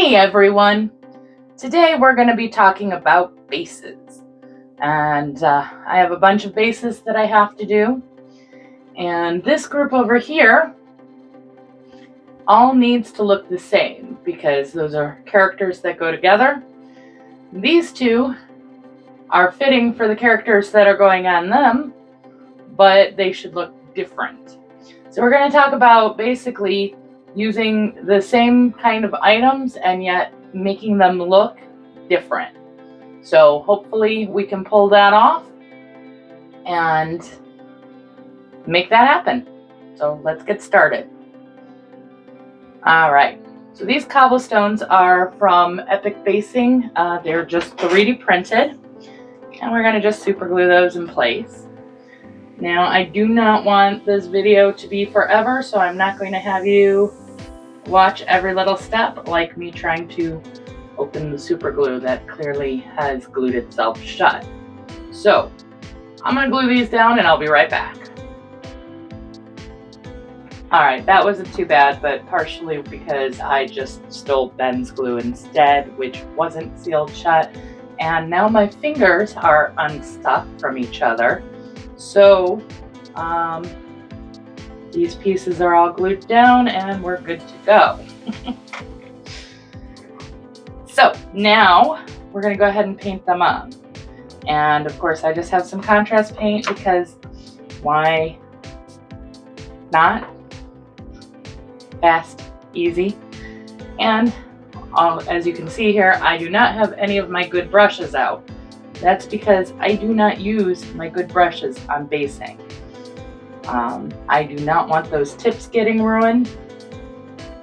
Hey everyone! Today we're going to be talking about bases. And I have a bunch of bases that I have to do. And this group over here all needs to look the same because those are characters that go together. These two are fitting for the characters that are going on them, but they should look different. So we're going to talk about basically using the same kind of items and yet making them look different. So hopefully we can pull that off and make that happen. So let's get started. All right, so these cobblestones are from Epic Basing. They're just 3D printed, and we're going to just super glue those in place. Now, I do not want this video to be forever, so I'm not going to have you watch every little step like me trying to open the super glue that clearly has glued itself shut. So, I'm going to glue these down and I'll be right back. Alright, that wasn't too bad, but partially because I just stole Ben's glue instead, which wasn't sealed shut, and now my fingers are unstuck from each other. So, these pieces are all glued down and we're good to go. So now we're going to go ahead and paint them on. And of course I just have some contrast paint because why not? Fast, easy. And as you can see here, I do not have any of my good brushes out. That's because I do not use my good brushes on basing. I do not want those tips getting ruined.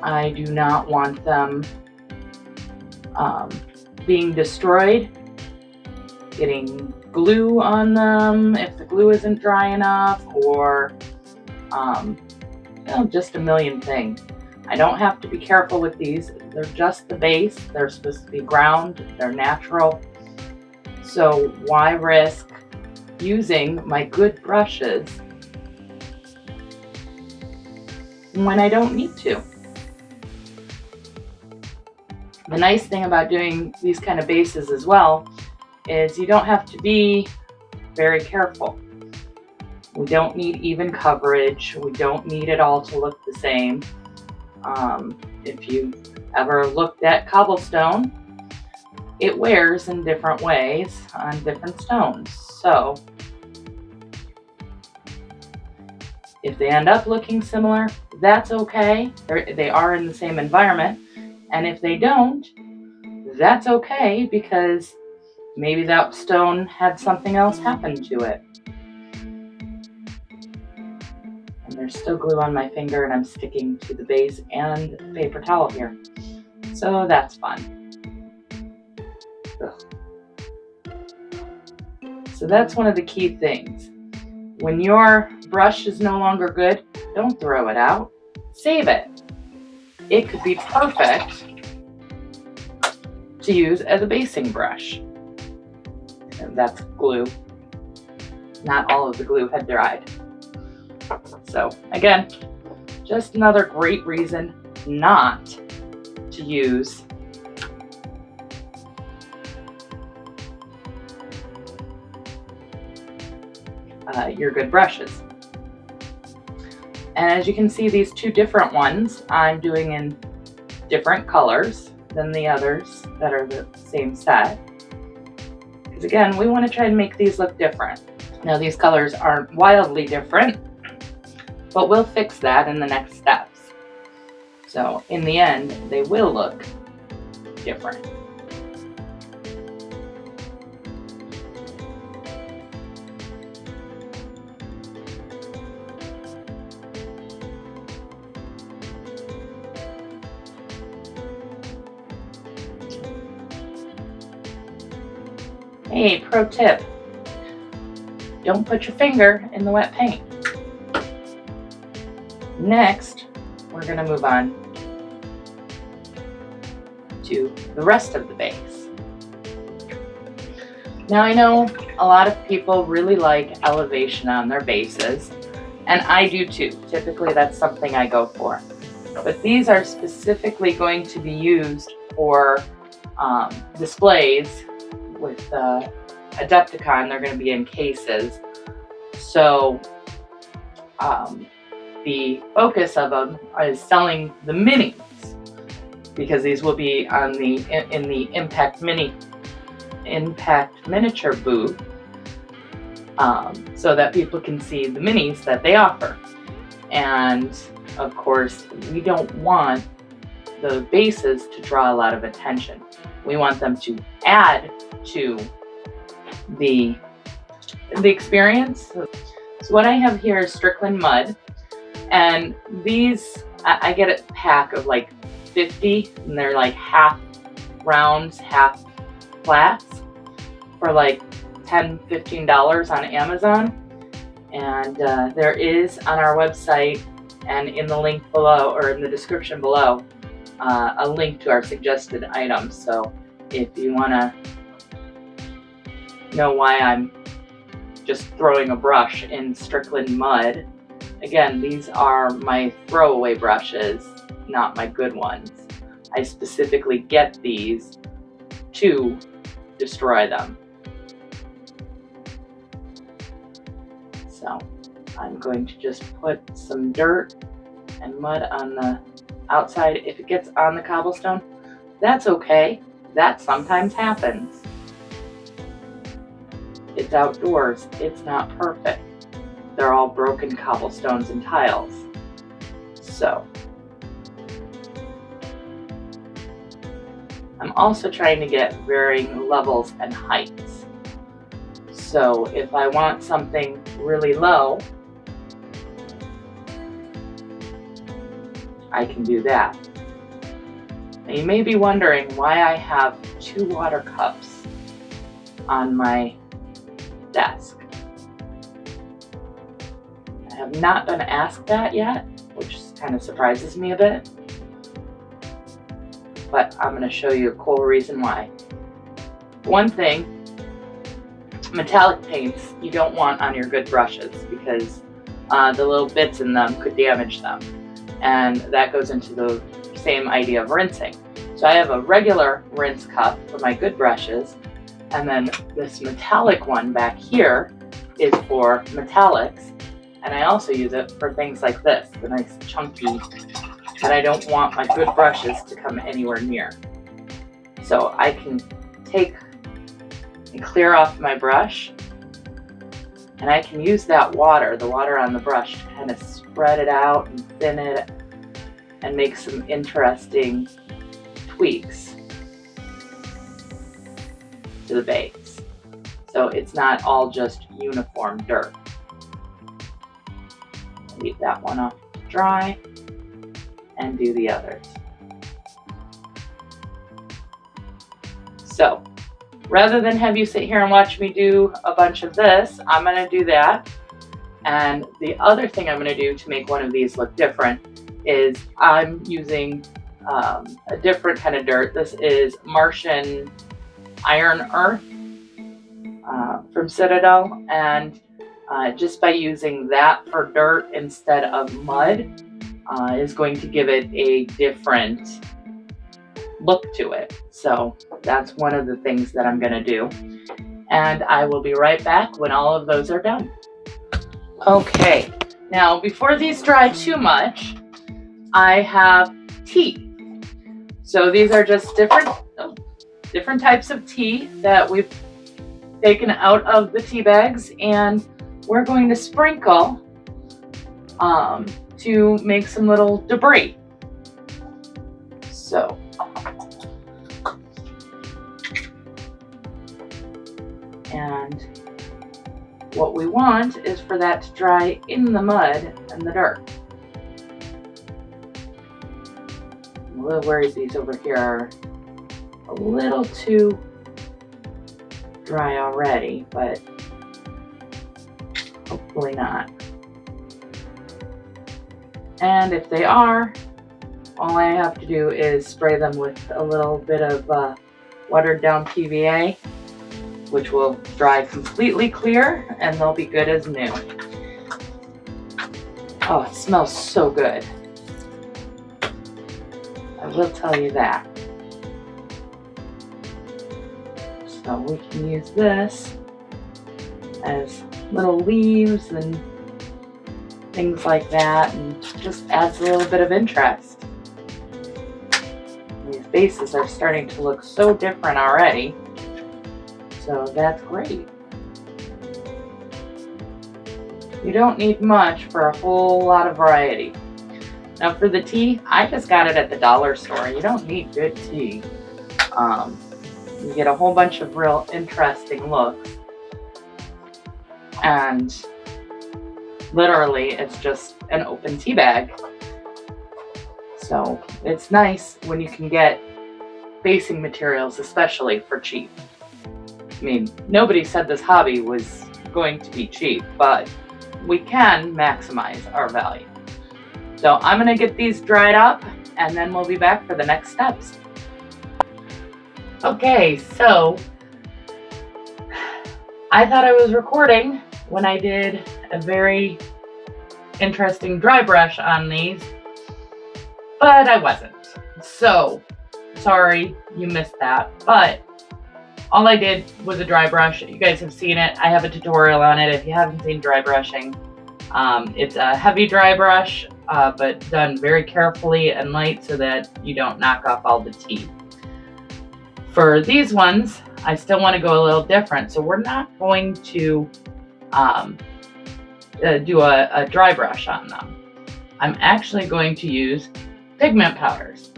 I do not want them being destroyed, getting glue on them if the glue isn't dry enough, or just a million things. I don't have to be careful with these. They're just the base. They're supposed to be ground. They're natural. So why risk using my good brushes when I don't need to? The nice thing about doing these kind of bases as well is you don't have to be very careful. We don't need even coverage. We don't need it all to look the same. If you ever looked at cobblestone, it wears in different ways on different stones. So if they end up looking similar, that's okay. They are in the same environment. And if they don't, that's okay because maybe that stone had something else happen to it. And there's still glue on my finger and I'm sticking to the base and the paper towel here. So that's fun. Ugh. So that's one of the key things. When your brush is no longer good, don't throw it out. Save it. It could be perfect to use as a basing brush. And that's glue. Not all of the glue had dried. So again, just another great reason not to use your good brushes. And as you can see, these two different ones I'm doing in different colors than the others that are the same set. Because again, we want to try and make these look different. Now these colors aren't wildly different, but we'll fix that in the next steps. So in the end, they will look different. Hey, pro tip, don't put your finger in the wet paint. Next, we're going to move on to the rest of the base. Now I know a lot of people really like elevation on their bases, and I do too. Typically that's something I go for. But these are specifically going to be used for displays with Adepticon. They're going to be in cases. So the focus of them is selling the minis, because these will be on in the Impact Miniature booth, so that people can see the minis that they offer. And of course, we don't want the bases to draw a lot of attention. We want them to add to the experience. So what I have here is Strickland Mud, and these I get a pack of like 50, and they're like half rounds, half flats, for like $10-15 on Amazon. And there is on our website and in the link below, or in the description below, a link to our suggested items. So if you want to know why I'm just throwing a brush in Strickland Mud, again, these are my throwaway brushes, not my good ones. I specifically get these to destroy them. So I'm going to just put some dirt and mud on the outside. If it gets on the cobblestone, that's okay. That sometimes happens. It's outdoors. It's not perfect. They're all broken cobblestones and tiles. So I'm also trying to get varying levels and heights. So if I want something really low, I can do that. Now you may be wondering why I have 2 water cups on my desk. I have not been asked that yet, which kind of surprises me a bit. But I'm going to show you a cool reason why. One thing, metallic paints you don't want on your good brushes, because the little bits in them could damage them. And that goes into the same idea of rinsing. So I have a regular rinse cup for my good brushes, and then this metallic one back here is for metallics, and I also use it for things like this, the nice chunky, that I don't want my good brushes to come anywhere near. So I can take and clear off my brush, and I can use that water, the water on the brush, to kind of spread it out and thin it and make some interesting tweaks to the base. So it's not all just uniform dirt. Leave that one off to dry and do the others. So rather than have you sit here and watch me do a bunch of this, I'm going to do that. And the other thing I'm going to do to make one of these look different is I'm using a different kind of dirt. This is Martian Iron Earth from Citadel, and just by using that for dirt instead of mud is going to give it a different look to it. So that's one of the things that I'm going to do, and I will be right back when all of those are done. Okay, now before these dry too much, I have tea. So these are just different types of tea that we've taken out of the tea bags, and we're going to sprinkle to make some little debris. So and what we want is for that to dry in the mud and the dirt. I'm a little worried these over here are a little too dry already, but hopefully not. And if they are, all I have to do is spray them with a little bit of watered down PVA, which will dry completely clear, and they'll be good as new. Oh, it smells so good. I will tell you that. So we can use this as little leaves and things like that, and just adds a little bit of interest. These bases are starting to look so different already, so that's great. You don't need much for a whole lot of variety. Now for the tea, I just got it at the dollar store. You don't need good tea. You get a whole bunch of real interesting looks, and literally it's just an open tea bag. So it's nice when you can get basing materials, especially for cheap. I mean, nobody said this hobby was going to be cheap, but we can maximize our value. So I'm gonna get these dried up and then we'll be back for the next steps. Okay, so I thought I was recording when I did a very interesting dry brush on these, but I wasn't. So sorry you missed that, but all I did was a dry brush. You guys have seen it. I have a tutorial on it if you haven't seen dry brushing. It's a heavy dry brush, but done very carefully and light so that you don't knock off all the tea. For these ones, I still want to go a little different, so we're not going to do a dry brush on them. I'm actually going to use pigment powders.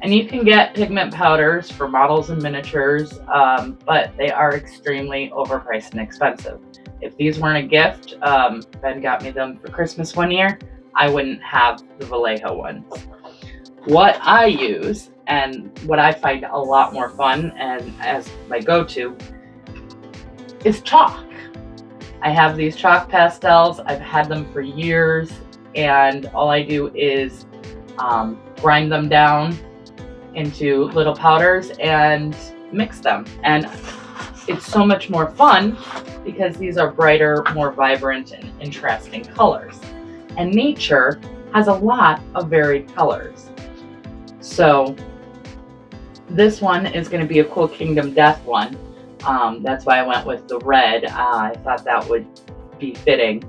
And you can get pigment powders for models and miniatures, but they are extremely overpriced and expensive. If these weren't a gift, Ben got me them for Christmas one year, I wouldn't have the Vallejo ones. What I use, and what I find a lot more fun and as my go-to, is chalk. I have these chalk pastels. I've had them for years, and all I do is grind them down into little powders and mix them. And it's so much more fun because these are brighter, more vibrant, and interesting colors. And nature has a lot of varied colors. So this one is going to be a cool Kingdom Death one. That's why I went with the red. I thought that would be fitting.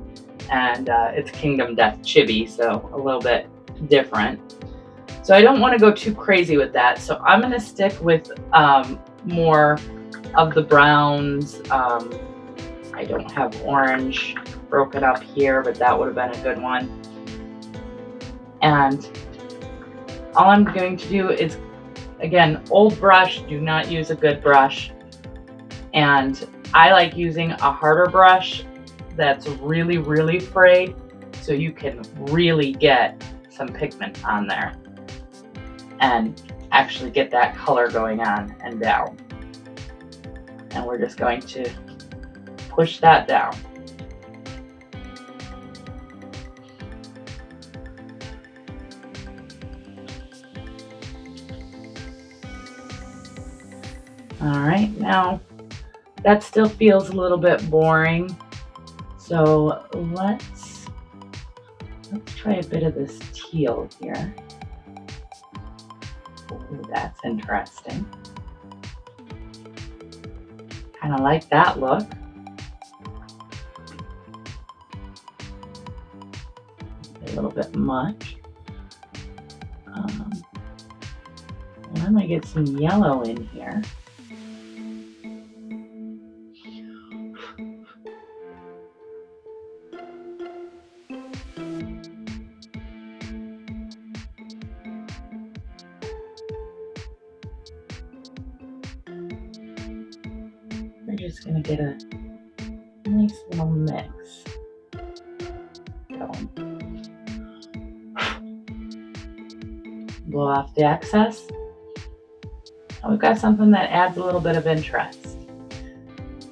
And it's Kingdom Death Chibi, so a little bit different. So I don't want to go too crazy with that. So I'm going to stick with more of the browns. I don't have orange broken up here, but that would have been a good one. And all I'm going to do is, again, old brush, do not use a good brush. And I like using a harder brush that's really, really frayed, so you can really get some pigment on there and actually get that color going on and down. And we're just going to push that down. All right, now that still feels a little bit boring. So let's try a bit of this teal here. Ooh, that's interesting. Kind of like that look. A little bit much. I'm gonna get some yellow in here. We're just gonna get a nice little mix going. Blow off the excess. And we've got something that adds a little bit of interest.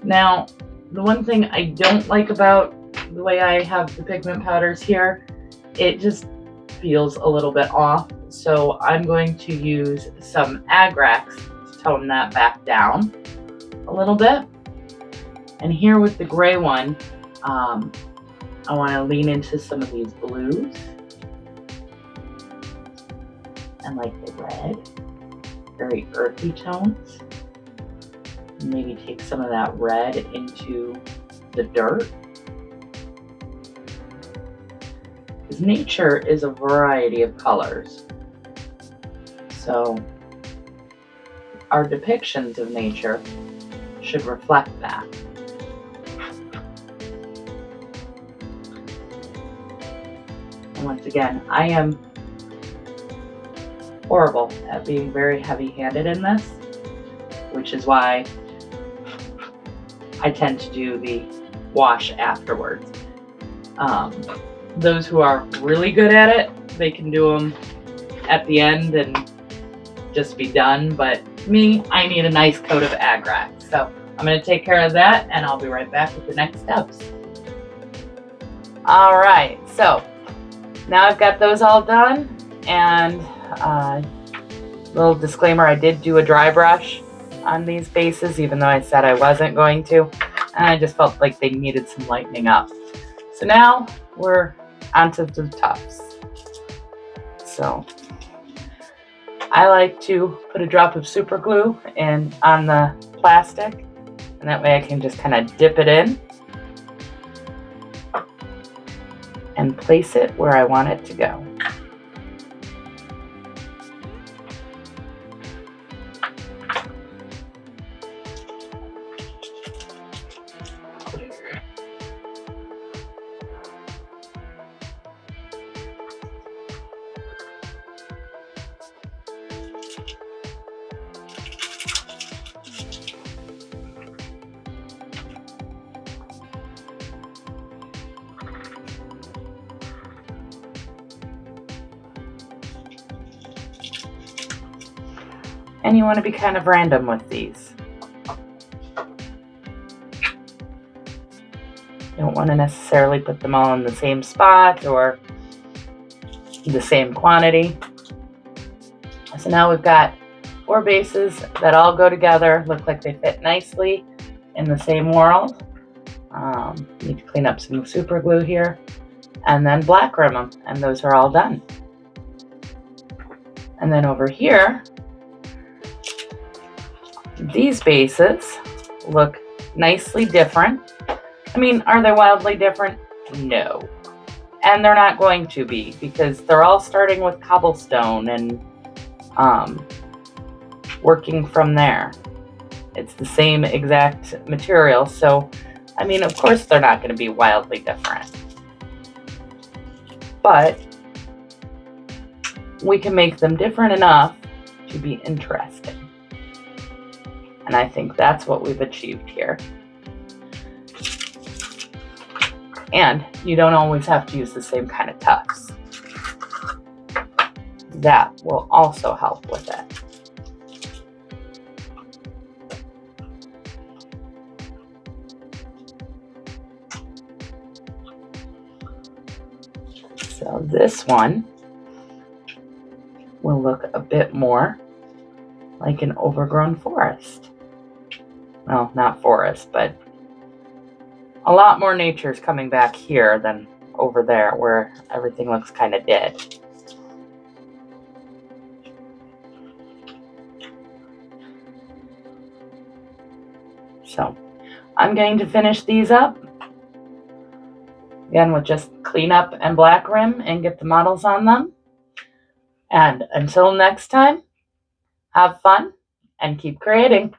Now, the one thing I don't like about the way I have the pigment powders here, it just feels a little bit off. So I'm going to use some Agrax to tone that back down a little bit. And here with the gray one, I want to lean into some of these blues and like the red, very earthy tones. Maybe take some of that red into the dirt. Because nature is a variety of colors. So our depictions of nature should reflect that. And once again, I am horrible at being very heavy-handed in this, which is why I tend to do the wash afterwards. Those who are really good at it, they can do them at the end and just be done. But me, I need a nice coat of Agrax. So I'm going to take care of that, and I'll be right back with the next steps. All right, so now I've got those all done, and little disclaimer, I did do a dry brush on these bases, even though I said I wasn't going to, and I just felt like they needed some lightening up. So now we're onto the tufts. So I like to put a drop of super glue on the plastic, and that way I can just kind of dip it in and place it where I want it to go. And you want to be kind of random with these. You don't want to necessarily put them all in the same spot or the same quantity. So now we've got 4 bases that all go together, look like they fit nicely in the same world. Need to clean up some super glue here, and then black rim them, and those are all done. And then over here, these bases look nicely different. I mean, are they wildly different? No. And they're not going to be, because they're all starting with cobblestone and working from there. It's the same exact material, so I mean, of course they're not going to be wildly different. But we can make them different enough to be interesting. And I think that's what we've achieved here. And you don't always have to use the same kind of tufts. That will also help with it. So this one will look a bit more like an overgrown forest. Well, not forest, but a lot more nature's coming back here than over there where everything looks kind of dead. So I'm going to finish these up. Again, with just clean up and black rim and get the models on them. And until next time, have fun and keep creating.